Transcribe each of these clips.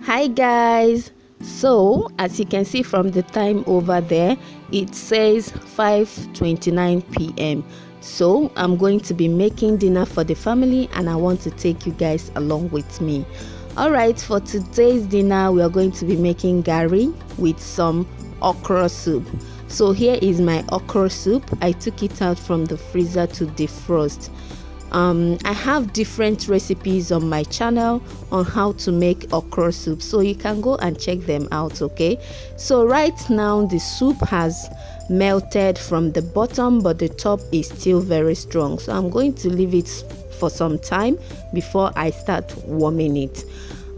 Hi guys, so as you can see from the time over there, it says 5:29 p.m. so I'm going to be making dinner for the family and I want to take you guys along with me. All right, for today's dinner we are going to be making garri with some okra soup. So here is my okra soup. I took it out from the freezer to defrost. I have different recipes on my channel on how to make okra soup, so you can go and check them out. Okay, so right now the soup has melted from the bottom, but the top is still very strong, so I'm going to leave it for some time before I start warming it.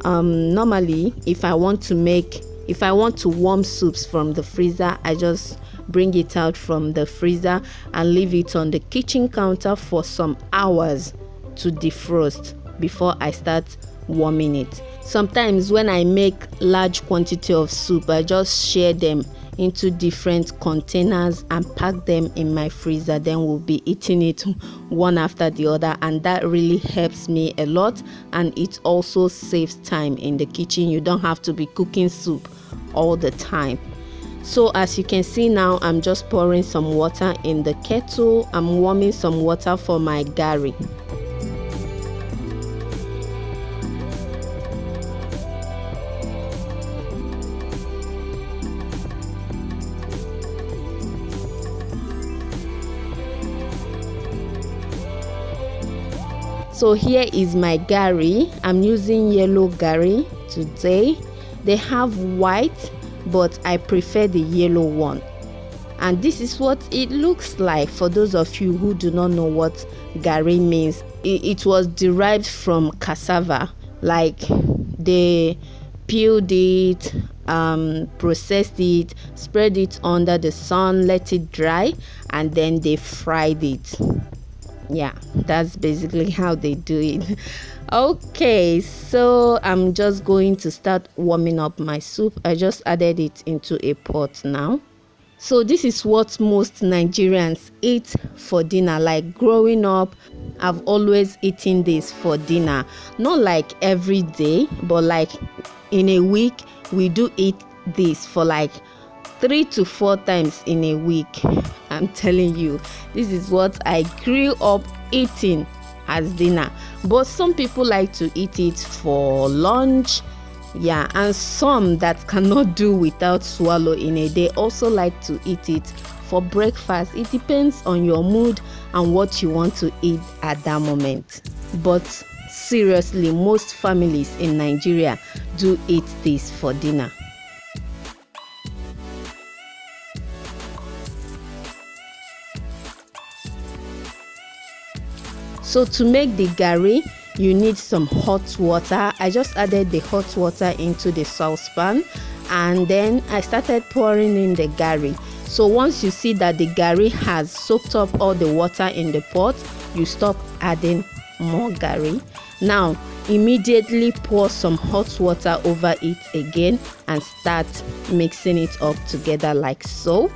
Normally if I want to warm soups from the freezer, I just bring it out from the freezer and leave it on the kitchen counter for some hours to defrost before I start warming it. Sometimes when I make large quantity of soup, I just share them into different containers and pack them in my freezer, then we'll be eating it one after the other, and that really helps me a lot, and it also saves time in the kitchen. You don't have to be cooking soup all the time. So as you can see now, I'm just pouring some water in the kettle. I'm warming some water for my garri. So here is my garri. I'm using yellow garri today. They have white, but I prefer the yellow one, and this is what it looks like. For those of you who do not know what garri means, it was derived from cassava. Like they peeled it, processed it, spread it under the sun, let it dry, and then they fried it. Yeah, that's basically how they do it. Okay, so I'm just going to start warming up my soup. I just added it into a pot now. So this is what most Nigerians eat for dinner. Like growing up, I've always eaten this for dinner. Not like every day, but like in a week we do eat this for like 3 to 4 times in a week. I'm telling you, this is what I grew up eating as dinner. But some people like to eat it for lunch, yeah, and some that cannot do without swallow in a day also like to eat it for breakfast. It depends on your mood and what you want to eat at that moment. But seriously, most families in Nigeria do eat this for dinner. So to make the garri, you need some hot water. I just added the hot water into the saucepan, and then I started pouring in the garri. So once you see that the garri has soaked up all the water in the pot, you stop adding more garri. Now immediately pour some hot water over it again and start mixing it up together like so.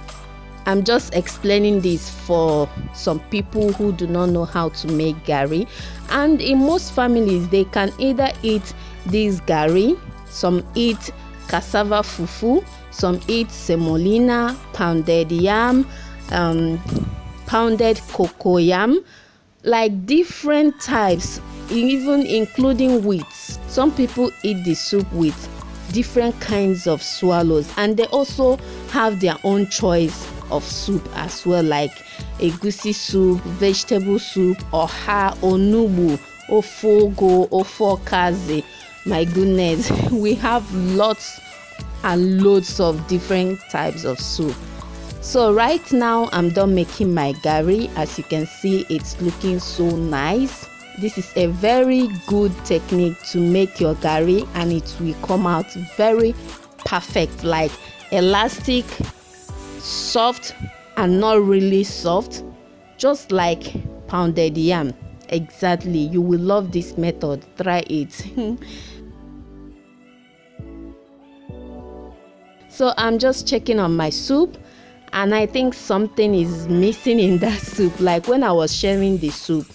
I'm just explaining this for some people who do not know how to make garri, and in most families they can either eat this garri, some eat cassava fufu, some eat semolina, pounded yam, pounded cocoyam, like different types, even including wheat. Some people eat the soup with different kinds of swallows, and they also have their own choice of soup as well, like egusi soup, vegetable soup, oha, onubu, ofogo, ofokaze. My goodness, we have lots and loads of different types of soup. So right now I'm done making my garri. As you can see, it's looking so nice. This is a very good technique to make your garri, and it will come out very perfect, like elastic, soft and not really soft, just like pounded yam. Exactly, you will love this method. Try it. So I'm just checking on my soup, and I think something is missing in that soup. Like when I was sharing the soup,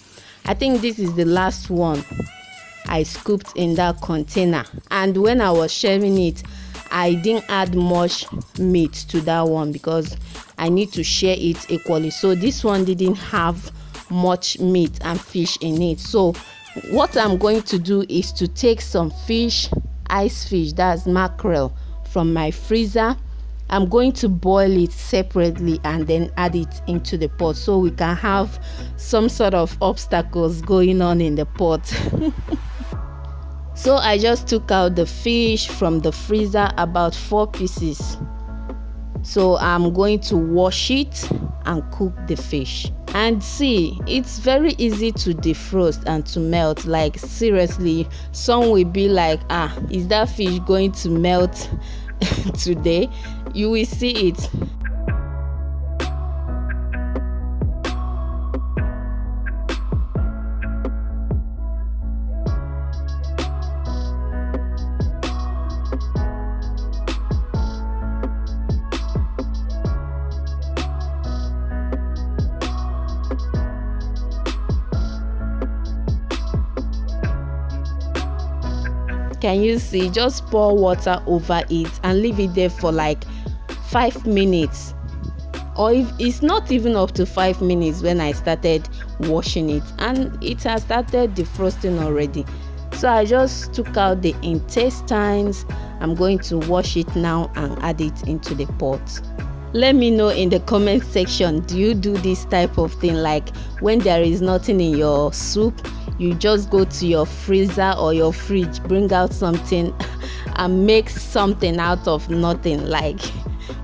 I think this is the last one. I scooped in that container. And when I was sharing it, I didn't add much meat to that one because I need to share it equally. So this one didn't have much meat and fish in it. So what I'm going to do is to take some fish, ice fish, that's mackerel, from my freezer. I'm going to boil it separately and then add it into the pot so we can have some sort of obstacles going on in the pot. So I just took out the fish from the freezer, about 4 pieces. So I'm going to wash it and cook the fish. And see, it's very easy to defrost and to melt. Like seriously, some will be like, is that fish going to melt today? You will see it. Can you see? Just pour water over it and leave it there for like 5 minutes, or if it's not even up to 5 minutes when I started washing it, and it has started defrosting already. So I just took out the intestines. I'm going to wash it now and add it into the pot. Let me know in the comment section, do you do this type of thing? Like when there is nothing in your soup, you just go to your freezer or your fridge, bring out something and make something out of nothing, like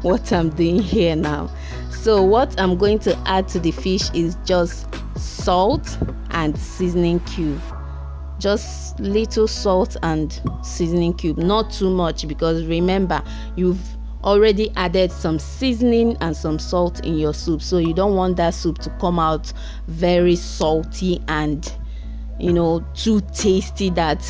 what I'm doing here now. So what I'm going to add to the fish is just salt and seasoning cube. Just little salt and seasoning cube, not too much, because remember, you've already added some seasoning and some salt in your soup, so you don't want that soup to come out very salty and too tasty that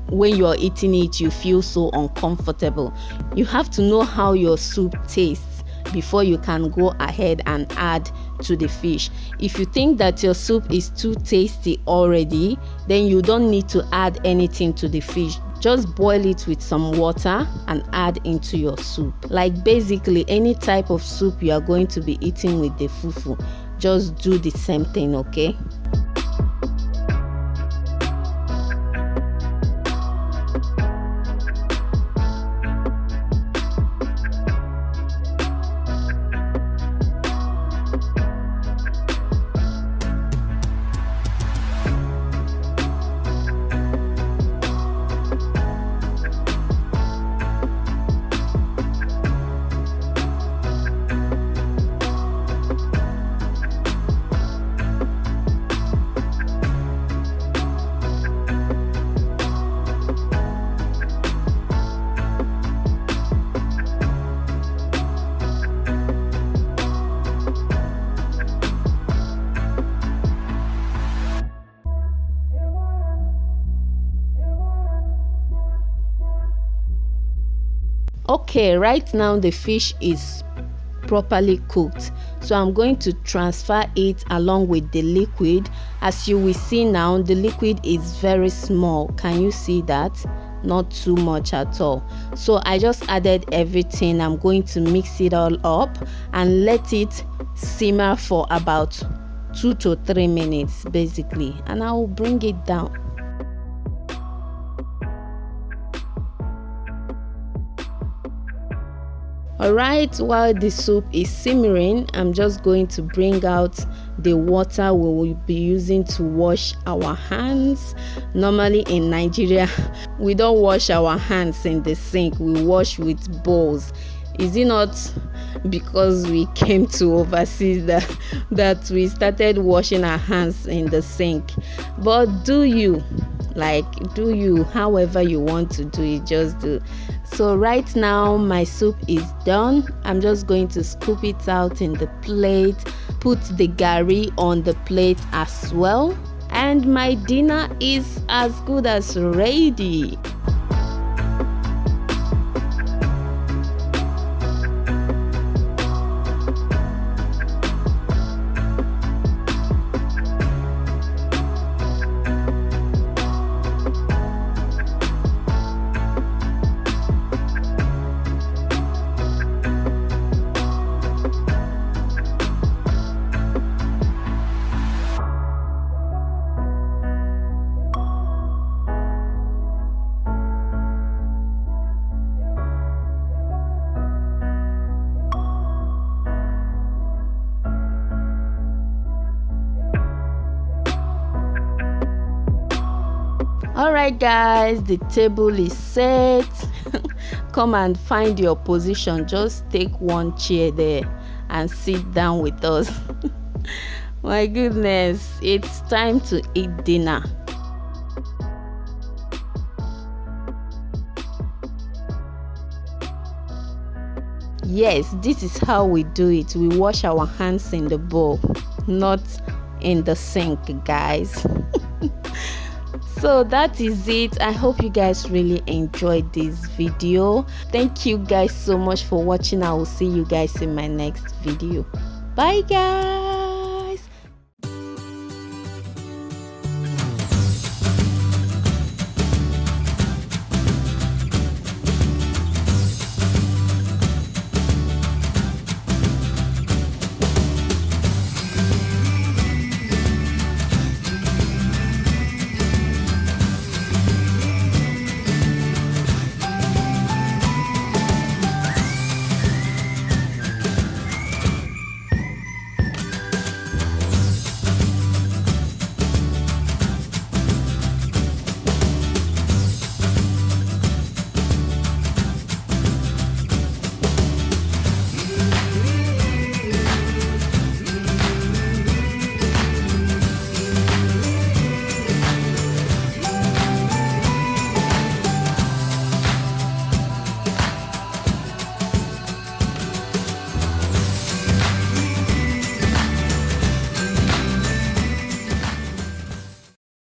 when you're eating it you feel so uncomfortable. You have to know how your soup tastes before you can go ahead and add to the fish. If you think that your soup is too tasty already, then you don't need to add anything to the fish. Just boil it with some water and add into your soup. Like basically any type of soup you are going to be eating with the fufu, just do the same thing, okay? Okay, right now the fish is properly cooked, so I'm going to transfer it along with the liquid. As you will see now, the liquid is very small. Can you see that? Not too much at all. So I just added everything. I'm going to mix it all up and let it simmer for about 2 to 3 minutes basically, and I will bring it down. Alright, while the soup is simmering, I'm just going to bring out the water we will be using to wash our hands. Normally in Nigeria, we don't wash our hands in the sink, we wash with bowls. Is it not because we came to overseas that we started washing our hands in the sink? But do you however you want to do it, just do. So right now my soup is done. I'm just going to scoop it out in the plate, put the garri on the plate as well, and my dinner is as good as ready. Alright guys, the table is set. Come and find your position. Just take one chair there and sit down with us. My goodness, it's time to eat dinner. Yes, this is how we do it. We wash our hands in the bowl, not in the sink, guys. So that is it. I hope you guys really enjoyed this video. Thank you guys so much for watching. I will see you guys in my next video. Bye guys.